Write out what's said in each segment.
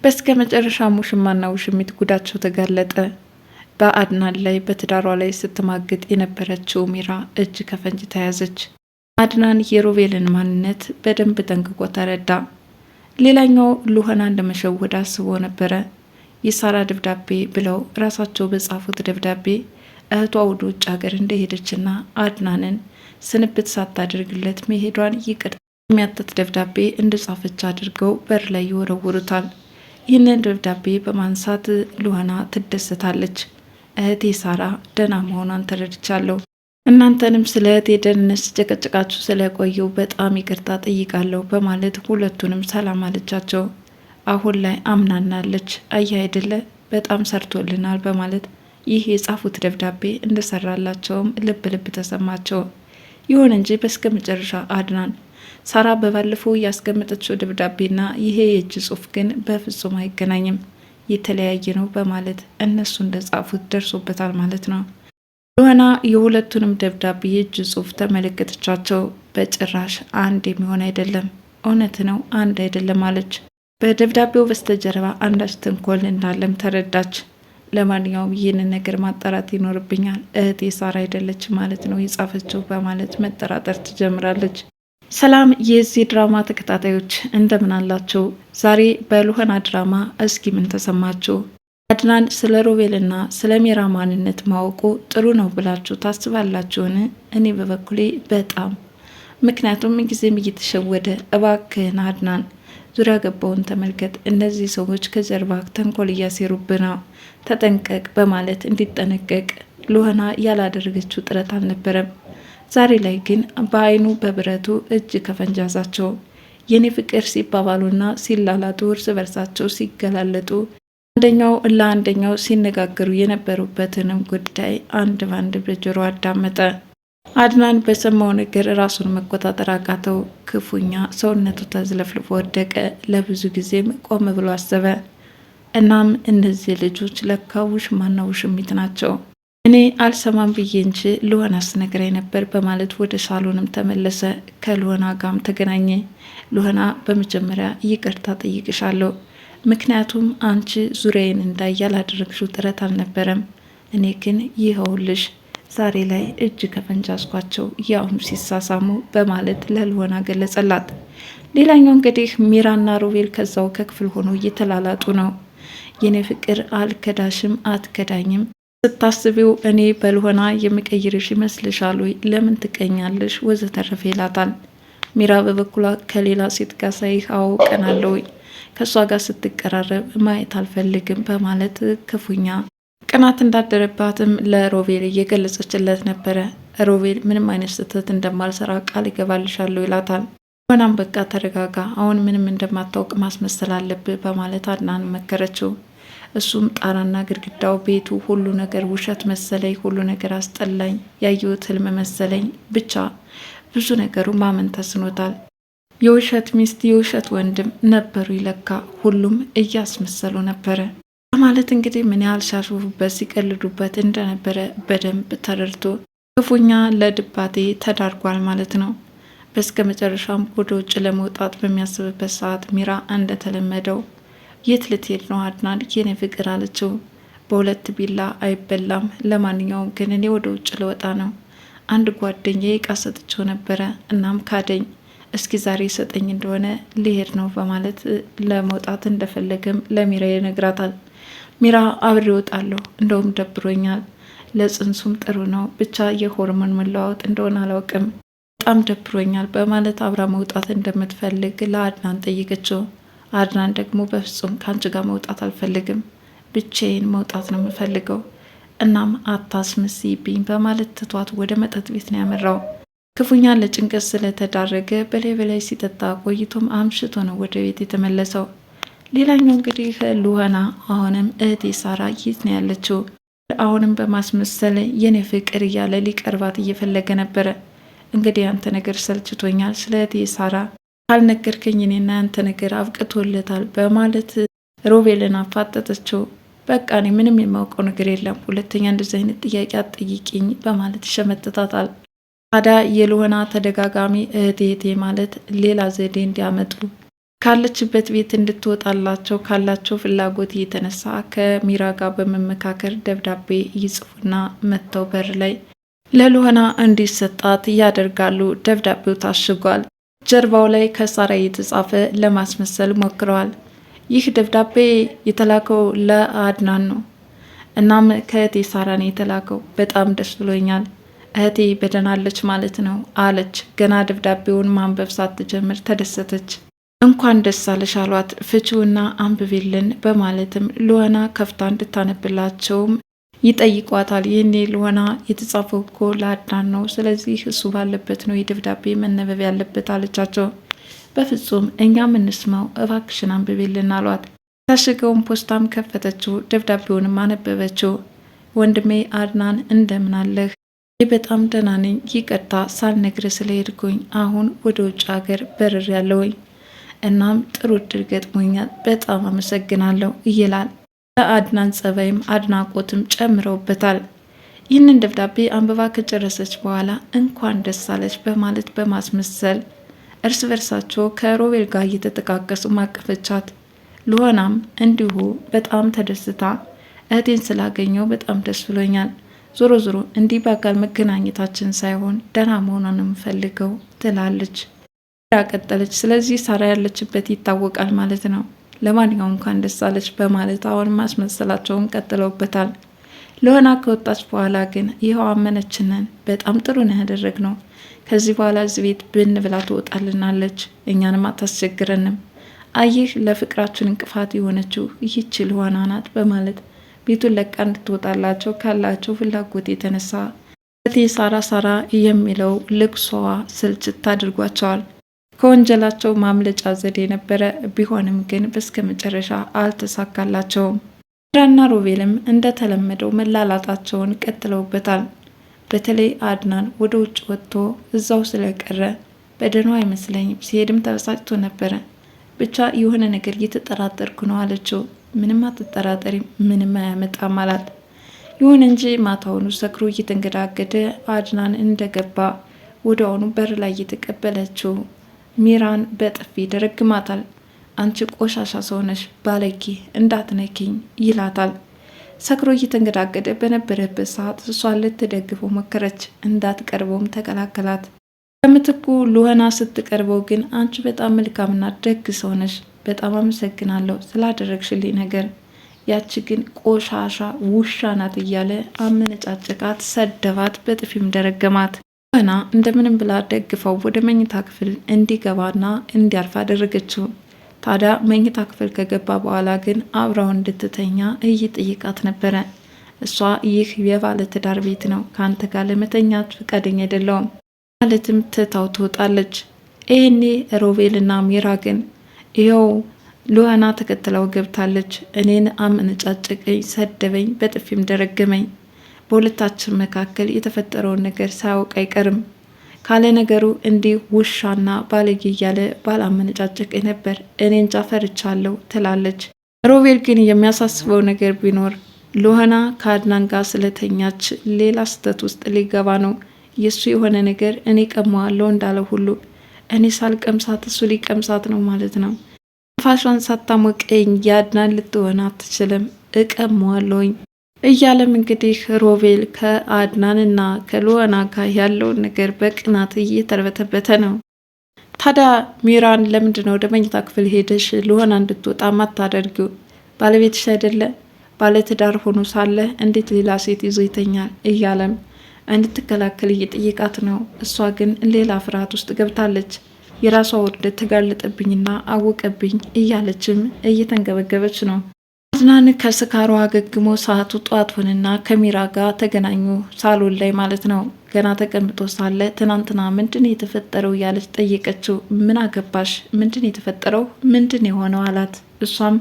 በስከ መጨረሻ ሙሽማና ውሽሚት ጉዳቸው ተጋለጠ። በአድናን ላይ በትዳሯ ላይ ስትማግጥ የነበረችው ሚራ እጅ ከፈንጅ ተያዘች። አድናን የሮቤልን ማንነት በደንብ ጠንቅቆ ተረዳ። ሌላኛው ሉህናን ለመሸወድ አስቦ ነበረ። የሳራ ደብዳቤ ብለው ራሳቸው በጻፉት ደብዳቤ እህቷ ወደ ውጭ ሀገር እንደሄደችና አድናንን ስንብት ሳታደርግለት መሄዷን ይቅርታ የሚያትት ደብዳቤ እንደጻፈች አድርገው በር ላይ ይወረውሩታል። ይህንን ደብዳቤ በማንሳት ሉህና ትደሰታለች። እህቴ ሳራ ደህና መሆኗን ተረድቻለሁ። እናንተንም ስለ እህቴ ደህንነት ስጨቀጭቃችሁ ስለቆየው በጣም ይቅርታ ጠይቃለሁ በማለት ሁለቱንም ሰላም አለቻቸው። አሁን ላይ አምናናለች። አያ አይደለ በጣም ሰርቶልናል በማለት ይህ የጻፉት ደብዳቤ እንደሰራላቸውም ልብ ልብ ተሰማቸው። ይሁን እንጂ በስከ መጨረሻ አድናን ሳራ በባለፈው ያስቀመጠችው ደብዳቤና ይሄ የእጅ ጽሑፍ ግን በፍጹም አይገናኝም፣ የተለያየ ነው በማለት እነሱ እንደጻፉት ደርሶበታል ማለት ነው። ሉህና የሁለቱንም ደብዳቤ የእጅ ጽሑፍ ተመለከተቻቸው። በጭራሽ አንድ የሚሆን አይደለም፣ እውነት ነው አንድ አይደለም አለች። በደብዳቤው በስተጀርባ አንዳች ተንኮል እንዳለም ተረዳች። ለማንኛውም ይህንን ነገር ማጣራት ይኖርብኛል፣ እህቴ ሳራ አይደለች ማለት ነው የጻፈችው በማለት መጠራጠር ትጀምራለች። ሰላም የዚህ ድራማ ተከታታዮች እንደምን አላችሁ? ዛሬ በሉህና ድራማ እስኪ ምን ተሰማችሁ? አድናን ስለ ሮቤልና ስለ ሚራ ማንነት ማወቁ ጥሩ ነው ብላችሁ ታስባላችሁን? እኔ በበኩሌ በጣም ምክንያቱም ጊዜም እየተሸወደ እባክህን አድናን ዙሪያ ገባውን ተመልከት፣ እነዚህ ሰዎች ከጀርባ ተንኮል እያሴሩብን ነው፣ ተጠንቀቅ በማለት እንዲጠነቀቅ ሉህና ያላደረገችው ጥረት አልነበረም። ዛሬ ላይ ግን በአይኑ በብረቱ እጅ ከፈንጅ ያዛቸው። የኔ ፍቅር ሲባባሉና ሲላላጡ እርስ በርሳቸው ሲገላለጡ አንደኛው ለአንደኛው ሲነጋገሩ የነበሩበትንም ጉዳይ አንድ ባንድ በጆሮ አዳመጠ። አድናን በሰማው ነገር ራሱን መቆጣጠር አቃተው። ክፉኛ ሰውነቱ ተዝለፍልፎ ወደቀ። ለብዙ ጊዜም ቆም ብሎ አሰበ። እናም እነዚህ ልጆች ለካ ውሽማና ውሽሚት ናቸው፣ እኔ አልሰማም ብዬ እንጂ ሉህና አስነግራኝ ነበር በማለት ወደ ሳሎንም ተመለሰ። ከሉህና ጋም ተገናኘ። ሉህና በመጀመሪያ ይቅርታ ጠይቅሻለሁ፣ ምክንያቱም አንቺ ዙሪያዬን እንዳይ ያላደረግሽው ጥረት አልነበረም። እኔ ግን ይኸውልሽ ዛሬ ላይ እጅ ከፈንጅ አስኳቸው ያውም ሲሳሳሙ በማለት ለሉህና ገለጸላት። ሌላኛው እንግዲህ ሚራና ሮቤል ከዛው ከክፍል ሆኖ እየተላላጡ ነው። የኔ ፍቅር አልከዳሽም አትከዳኝም፣ ስታስቢው እኔ በሉህና የሚቀይርሽ ይመስልሻል ወይ? ለምን ትቀኛለሽ? ወዘተረፈ ይላታል። ሚራ በበኩሏ ከሌላ ሴት ጋር ሳይህ አውቀናለሁ፣ ከእሷ ጋር ስትቀራረብ ማየት አልፈልግም በማለት ክፉኛ ቅናት እንዳደረባትም ለሮቤል እየገለጸችለት ነበረ። ሮቤል ምንም አይነት ስህተት እንደማልሰራ ቃል ይገባልሻለሁ ይላታል። ሆናም በቃ ተረጋጋ፣ አሁን ምንም እንደማታውቅ ማስመሰል አለብህ በማለት አድናን መከረችው። እሱም ጣራና ግድግዳው፣ ቤቱ፣ ሁሉ ነገር ውሸት መሰለኝ፣ ሁሉ ነገር አስጠላኝ፣ ያየሁት ህልም መሰለኝ፣ ብቻ ብዙ ነገሩ ማመን ተስኖታል። የውሸት ሚስት የውሸት ወንድም ነበሩ ይለካ፣ ሁሉም እያስመሰሉ ነበረ ማለት እንግዲህ ምን ያህል ሲያሾፉበት ሲቀልዱበት እንደነበረ በደንብ ተረድቶ ክፉኛ ለድባቴ ተዳርጓል ማለት ነው። በስከ መጨረሻም ወደ ውጭ ለመውጣት በሚያስብበት ሰዓት ሚራ እንደተለመደው የት ልትሄድ ነው አድናን የኔ ፍቅር አለችው። በሁለት ቢላ አይበላም፣ ለማንኛውም ግን እኔ ወደ ውጭ ልወጣ ነው፣ አንድ ጓደኛዬ ዕቃ ሰጥቼው ነበረ እናም ካደኝ፣ እስኪ ዛሬ ሰጠኝ እንደሆነ ሊሄድ ነው በማለት ለመውጣት እንደፈለገም ለሚራ ይነግራታል። ሚራ አብሬ እወጣለሁ፣ እንደውም ደብሮኛል፣ ለጽንሱም ጥሩ ነው፣ ብቻ የሆርሞን መለዋወጥ እንደሆነ አላውቅም፣ በጣም ደብሮኛል በማለት አብራ መውጣት እንደምትፈልግ ለአድናን ጠይቀችው። አድናን ደግሞ በፍጹም ከአንቺ ጋር መውጣት አልፈልግም፣ ብቻዬን መውጣት ነው የምፈልገው፣ እናም አታስመስይብኝ በማለት ትቷት ወደ መጠጥ ቤት ነው ያመራው። ክፉኛ ለጭንቀት ስለተዳረገ በላይ ሲጠጣ ቆይቶም አምሽቶ ነው ወደ ቤት የተመለሰው። ሌላኛው እንግዲህ ሉህና አሁንም እህቴ ሳራ የት ነው ያለችው? አሁንም በማስመሰል የኔ ፍቅር እያለ ሊቀርባት እየፈለገ ነበረ። እንግዲህ ያንተ ነገር ሰልችቶኛል፣ ስለ እህቴ ሳራ ካልነገርከኝ እኔና ያንተ ነገር አብቅቶለታል በማለት ሮቤልን አፋጠጠችው። በቃ እኔ ምንም የማውቀው ነገር የለም፣ ሁለተኛ እንደዚህ አይነት ጥያቄ አትጠይቂኝ በማለት ይሸመጥታታል። ታዲያ የሉህና ተደጋጋሚ እህቴ ማለት ሌላ ዘዴ እንዲያመጡ ካለችበት ቤት እንድትወጣላቸው ካላቸው ፍላጎት የተነሳ ከሚራ ጋር በመመካከር ደብዳቤ ይጽፉና መጥተው በር ላይ ለሉህና እንዲሰጣት ያደርጋሉ። ደብዳቤው ታሽጓል። ጀርባው ላይ ከሳራ የተጻፈ ለማስመሰል ሞክረዋል። ይህ ደብዳቤ የተላከው ለአድናን ነው። እናም ከእህቴ ሳራ ነው የተላከው። በጣም ደስ ብሎኛል፣ እህቴ በደናለች ማለት ነው አለች። ገና ደብዳቤውን ማንበብ ሳትጀምር ተደሰተች። እንኳን ደስ አለሽ አሏት። ፍቺውና አንብቤልን በማለትም ሉህና ከፍታ እንድታነብላቸውም ይጠይቋታል። ይህኔ ሉህና የተጻፈው እኮ ለአድናን ነው፣ ስለዚህ እሱ ባለበት ነው የደብዳቤ መነበብ ያለበት አለቻቸው። በፍጹም እኛም እንስማው እባክሽን አንብቤልን አሏት። ታሽገውን ፖስታም ከፈተችው፣ ደብዳቤውንም አነበበችው። ወንድሜ አድናን እንደምን አለህ? በጣም ደህና ነኝ፣ ይቅርታ ሳልነግር ስለሄድኩኝ አሁን ወደ ውጭ ሀገር በርር ያለውኝ፣ እናም ጥሩ እድል ገጥሞኛል፣ በጣም አመሰግናለሁ ይላል። ለአድናን ጸባይም አድናቆትም ጨምረውበታል። ይህንን ደብዳቤ አንብባ ከጨረሰች በኋላ እንኳን ደስ አለች በማለት በማስመሰል እርስ በርሳቸው ከሮቤል ጋር እየተጠቃቀሱ ማቀፈቻት። ሉህናም እንዲሁ በጣም ተደስታ እህቴን ስላገኘው በጣም ደስ ብሎኛል፣ ዞሮ ዞሮ እንዲህ በአካል መገናኘታችን ሳይሆን ደህና መሆኗን የምፈልገው ትላለች። ቀጠለች። ስለዚህ ሳራ ያለችበት ይታወቃል ማለት ነው። ለማንኛውም እንኳን ደስ አለች በማለት አሁን ማስመሰላቸውን ቀጥለውበታል። ሉህና ከወጣች በኋላ ግን ይኸው አመነችንን፣ በጣም ጥሩ ነው ያደረግነው፣ ከዚህ በኋላ እዚህ ቤት ብንብላ ትወጣልናለች፣ እኛንም አታስቸግረንም፣ አየህ ለፍቅራችን እንቅፋት የሆነችው ይህች ሉህና ናት በማለት ቤቱን ለቃ እንድትወጣላቸው ካላቸው ፍላጎት የተነሳ እህቴ ሳራ ሳራ የሚለው ልቅሶዋ ስልችት አድርጓቸዋል። ከወንጀላቸው ማምለጫ ዘዴ ነበረ። ቢሆንም ግን በስከ መጨረሻ አልተሳካላቸውም። ሚራና ሮቤልም እንደተለመደው መላላጣቸውን ቀጥለውበታል። በተለይ አድናን ወደ ውጭ ወጥቶ እዛው ስለቀረ በደህና አይመስለኝም፣ ሲሄድም ተበሳጭቶ ነበረ። ብቻ የሆነ ነገር እየተጠራጠርኩ ነው አለችው። ምንም አትጠራጠሪም፣ ምንም አያመጣም አላት። ይሁን እንጂ ማታውኑ ሰክሮ እየተንገዳገደ አድናን እንደገባ ወዲያውኑ በር ላይ እየተቀበለችው ሚራን በጥፊ ደረግማታል። አንቺ ቆሻሻ ሰውነሽ፣ ባለጌ፣ እንዳትነኪኝ ይላታል። ሰክሮ እየተንገዳገደ በነበረበት ሰዓት እሷን ልትደግፈው ሞከረች፣ እንዳትቀርበውም ተከላከላት። ከምትኩ ሉህና ስትቀርበው ግን አንቺ በጣም መልካምና ደግ ሰውነሽ፣ በጣም አመሰግናለሁ ስላደረግሽልኝ ነገር፣ ያቺ ግን ቆሻሻ ውሻ ናት እያለ አመነጫጨቃት፣ ሰደባት፣ በጥፊም ደረገማት። ሉህና እንደምንም ብላ ደግፈው ወደ መኝታ ክፍል እንዲገባና እንዲያርፍ አደረገችው። ታዲያ መኝታ ክፍል ከገባ በኋላ ግን አብራው እንድትተኛ እየጠየቃት ነበረ። እሷ ይህ የባለ ትዳር ቤት ነው፣ ከአንተ ጋር ለመተኛት ፈቃደኛ አይደለሁም ማለትም ትታው ትወጣለች። ይህኔ ሮቤልና ሚራ ግን ይኸው ሉህና ተከትለው ገብታለች። እኔን አመነጫጭቀኝ፣ ሰደበኝ፣ በጥፊም ደረገመኝ። በሁለታችን መካከል የተፈጠረውን ነገር ሳያውቅ አይቀርም። ካለ ነገሩ እንዲህ ውሻና ባለጌ እያለ ባላመነጫጭቀኝ ነበር፣ እኔ እንጃ ፈርቻለሁ ትላለች። ሮቤል ግን የሚያሳስበው ነገር ቢኖር ሉህና ከአድናን ጋር ስለተኛች ሌላ ስህተት ውስጥ ሊገባ ነው። የእሱ የሆነ ነገር እኔ ቀማዋለሁ እንዳለ ሁሉ እኔ ሳልቀምሳት እሱ ሊቀምሳት ነው ማለት ነው። ፋሿን ሳታሞቀኝ የአድናን ልትሆን አትችልም፣ እቀማዋለሁኝ እያለም እንግዲህ ሮቤል ከአድናንና ከሉህና ጋር ያለውን ነገር በቅናት እየተርበተበተ ነው። ታዲያ ሚራን ለምንድነው ወደ መኝታ ክፍል ሄደሽ ሉህና እንድትወጣ ማታደርጊው? ባለቤትሽ አይደለ? ባለትዳር ሆኖ ሳለ እንዴት ሌላ ሴት ይዞ ይተኛል? እያለም እንድትከላከል እየጠየቃት ነው። እሷ ግን ሌላ ፍርሃት ውስጥ ገብታለች። የራሷ ውርደት ተጋለጠብኝና አወቀብኝ እያለችም እየተንገበገበች ነው። አድናን ከስካሯ አገግሞ ሰዓቱ ጠዋት ሆነና ከሚራ ጋር ተገናኙ፣ ሳሎን ላይ ማለት ነው። ገና ተቀምጦ ሳለ ትናንትና ምንድን የተፈጠረው እያለች ጠየቀችው። ምን አገባሽ? ምንድን የተፈጠረው? ምንድን የሆነው አላት። እሷም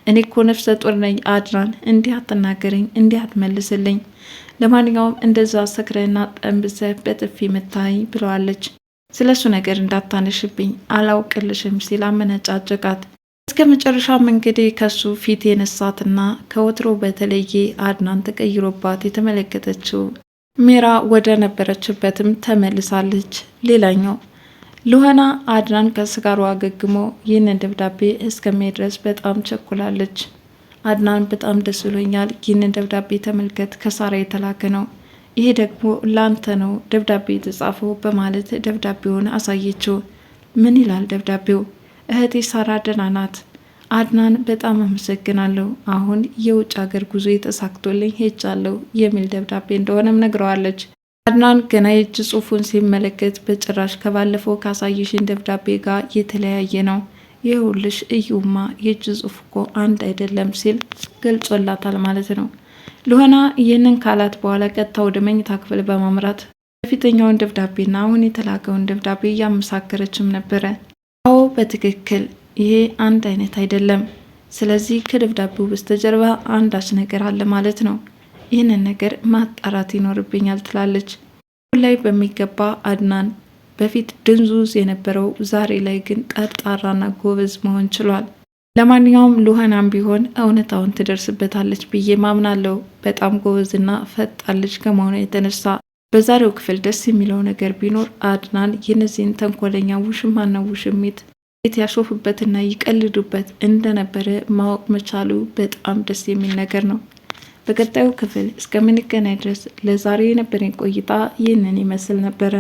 እኔ እኮ ነፍሰ ጡር ነኝ አድናን፣ እንዲህ አትናገረኝ፣ እንዲህ አትመልስልኝ፣ ለማንኛውም እንደዛ ሰክረና ጠንብዘህ በጥፊ መታኝ ብለዋለች። ስለሱ ነገር እንዳታነሽብኝ አላውቅልሽም ሲል አመነጫጨቃት። እስከ መጨረሻም እንግዲህ ከሱ ፊት የነሳትና ከወትሮ በተለየ አድናን ተቀይሮባት የተመለከተችው ሚራ ወደ ነበረችበትም ተመልሳለች። ሌላኛው ሉሃና አድናን ከስጋሩ አገግሞ ይህንን ደብዳቤ እስከሚያይ ድረስ በጣም ቸኩላለች። አድናን በጣም ደስ ብሎኛል፣ ይህንን ደብዳቤ ተመልከት፣ ከሳራ የተላከ ነው፣ ይሄ ደግሞ ላንተ ነው ደብዳቤ የተጻፈው በማለት ደብዳቤውን አሳየችው። ምን ይላል ደብዳቤው? እህቴ ሳራ ደህና ናት። አድናን በጣም አመሰግናለሁ፣ አሁን የውጭ ሀገር ጉዞ የተሳክቶልኝ ሄጃለሁ የሚል ደብዳቤ እንደሆነም ነግረዋለች። አድናን ገና የእጅ ጽሑፉን ሲመለከት በጭራሽ ከባለፈው ካሳየሽን ደብዳቤ ጋር የተለያየ ነው፣ ይኸውልሽ እዩማ የእጅ ጽሑፍ እኮ አንድ አይደለም ሲል ገልጾላታል ማለት ነው። ሉሃና ይህንን ካላት በኋላ ቀጥታ ወደ መኝታ ክፍል በማምራት በፊተኛውን ደብዳቤና አሁን የተላከውን ደብዳቤ እያመሳከረችም ነበረ። አዎ በትክክል ይሄ አንድ አይነት አይደለም፣ ስለዚህ ከደብዳቤው በስተጀርባ አንዳች ነገር አለ ማለት ነው፣ ይህንን ነገር ማጣራት ይኖርብኛል ትላለች። ላይ በሚገባ አድናን በፊት ድንዙዝ የነበረው ዛሬ ላይ ግን ጠርጣራና ጎበዝ መሆን ችሏል። ለማንኛውም ሉሃናም ቢሆን እውነታውን ትደርስበታለች ብዬ ማምናለው። በጣም ጎበዝና ፈጣን ልጅ ከመሆኑ የተነሳ በዛሬው ክፍል ደስ የሚለው ነገር ቢኖር አድናን የነዚህን ተንኮለኛ ውሽማና ውሽሚት ቤት ያሾፉበትና ይቀልዱበት እንደነበረ ማወቅ መቻሉ በጣም ደስ የሚል ነገር ነው። በቀጣዩ ክፍል እስከምንገናኝ ድረስ ለዛሬ የነበረኝ ቆይታ ይህንን ይመስል ነበረ።